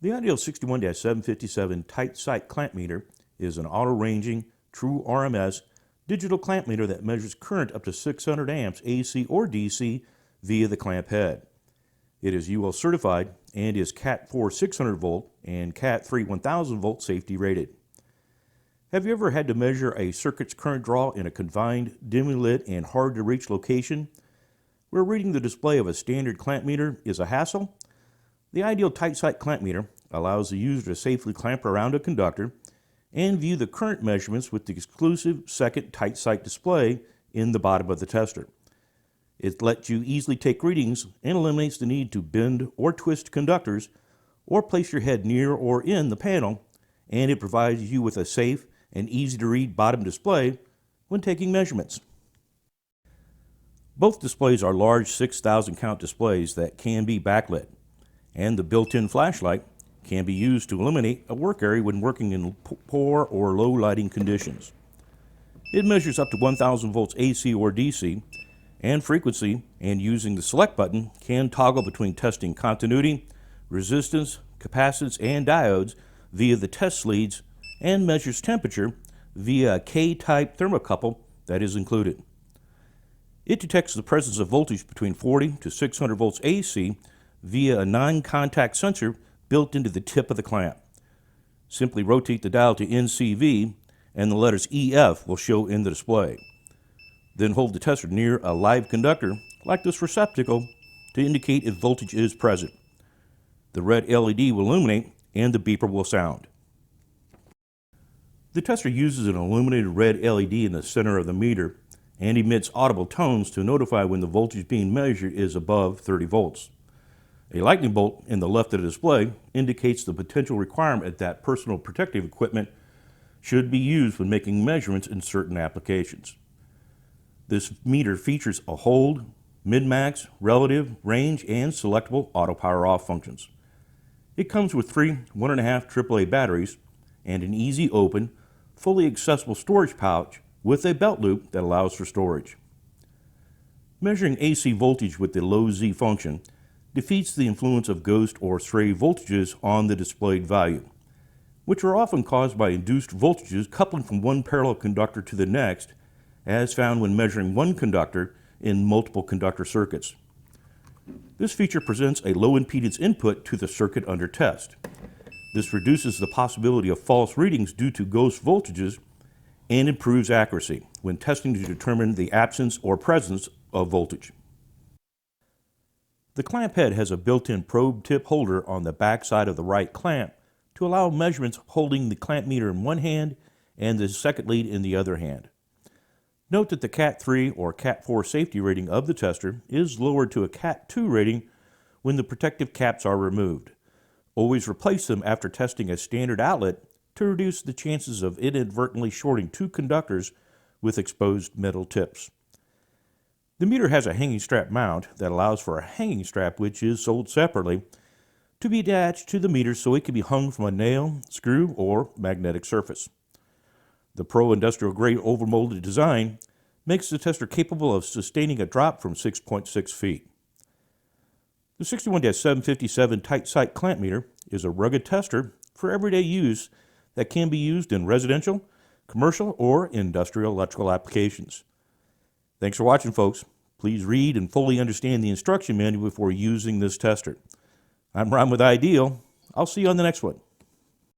The Ideal 61-757 TightSight clamp meter is an auto-ranging, true RMS digital clamp meter that measures current up to 600 amps AC or DC via the clamp head. It is UL certified and is Cat 4 600 volt and Cat 3 1000 volt safety rated. Have you ever had to measure a circuit's current draw in a confined, dimly lit, and hard to reach location where reading the display of a standard clamp meter is a hassle? The Ideal TightSight clamp meter allows the user to safely clamp around a conductor and view the current measurements with the exclusive second TightSight display in the bottom of the tester. It lets you easily take readings and eliminates the need to bend or twist conductors or place your head near or in the panel, and it provides you with a safe and easy to read bottom display when taking measurements. Both displays are large 6,000 count displays that can be backlit, and the built-in flashlight can be used to illuminate a work area when working in poor or low lighting conditions. It measures up to 1000 volts AC or DC and frequency, and using the select button can toggle between testing continuity, resistance, capacitance, and diodes via the test leads, and measures temperature via a K-type thermocouple that is included. It detects the presence of voltage between 40 to 600 volts AC via a non-contact sensor built into the tip of the clamp. Simply rotate the dial to NCV and the letters EF will show in the display. Then hold the tester near a live conductor like this receptacle to indicate if voltage is present. The red LED will illuminate and the beeper will sound. The tester uses an illuminated red LED in the center of the meter and emits audible tones to notify when the voltage being measured is above 30 volts. A lightning bolt in the left of the display indicates the potential requirement that personal protective equipment should be used when making measurements in certain applications. This meter features a hold, min-max, relative, range, and selectable auto power off functions. It comes with 3 1.5 AAA batteries and an easy open, fully accessible storage pouch with a belt loop that allows for storage. Measuring AC voltage with the low Z function defeats the influence of ghost or stray voltages on the displayed value, which are often caused by induced voltages coupling from one parallel conductor to the next, as found when measuring one conductor in multiple conductor circuits. This feature presents a low impedance input to the circuit under test. This reduces the possibility of false readings due to ghost voltages and improves accuracy when testing to determine the absence or presence of voltage. The clamp head has a built-in probe tip holder on the back side of the right clamp to allow measurements holding the clamp meter in one hand and the second lead in the other hand. Note that the Cat 3 or Cat 4 safety rating of the tester is lowered to a Cat 2 rating when the protective caps are removed. Always replace them after testing a standard outlet to reduce the chances of inadvertently shorting two conductors with exposed metal tips. The meter has a hanging strap mount that allows for a hanging strap, which is sold separately, to be attached to the meter so it can be hung from a nail, screw, or magnetic surface. The Pro Industrial Grade overmolded design makes the tester capable of sustaining a drop from 6.6 feet. The 61-757 TightSight clamp meter is a rugged tester for everyday use that can be used in residential, commercial, or industrial electrical applications. Thanks for watching, folks. Please read and fully understand the instruction manual before using this tester. I'm Ron with Ideal. I'll see you on the next one.